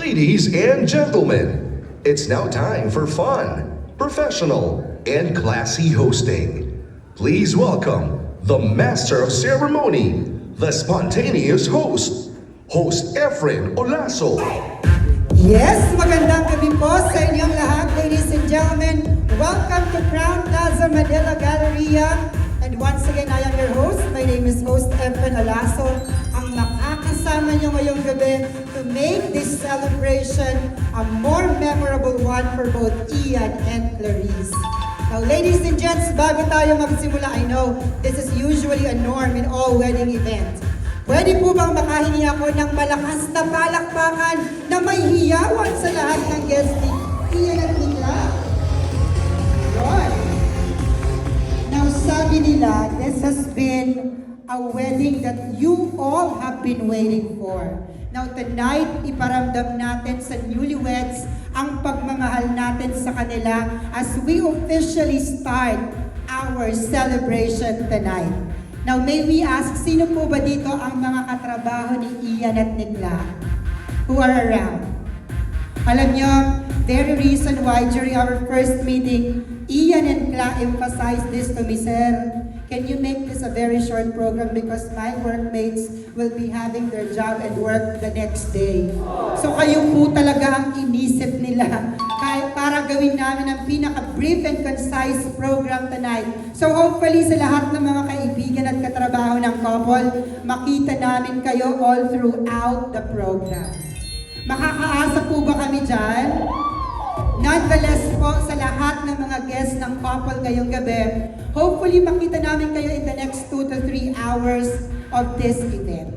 Ladies and gentlemen, it's now time for fun, professional, and classy hosting. Please welcome the Master of Ceremony, the spontaneous host, Host Efren Olaso. Yes, magandang gabi po sa inyong lahat, ladies and gentlemen. Welcome to Crown Plaza Manila Galleria. And once again, I am your host. My name is Host Efren Olaso. Ang makakasama niyo ngayong gabi to make this celebration a more memorable one for both Ian and Clarice. Now, ladies and gents, bago tayo magsimula, I know this is usually a norm in all wedding events. Pwede po bang makahingi ako ng malakas na palakpakan na may hiyawan sa lahat ng guests ni Ian at Nikla? Yun. Now, sabi nila, this has been a wedding that you all have been waiting for. Now, tonight, iparamdam natin sa newlyweds ang pagmamahal natin sa kanila as we officially start our celebration tonight. Now, may we ask, sino po ba dito ang mga katrabaho ni Ian at Nikla who are around? Alam nyo, very reason why during our first meeting, Ian and Nikla emphasized this to me, Sir, can you make this a very short program because my workmates will be having their job and work the next day. So kayo po talaga ang inisip nila para gawin namin ang pinaka-brief and concise program tonight. So hopefully sa lahat ng mga kaibigan at katrabaho ng couple, makita namin kayo all throughout the program. Makakaasa po ba kami dyan? Nonetheless po, sa lahat ng mga guests ng couple ngayong gabi, hopefully makita namin kayo in the next 2 to 3 hours of this event.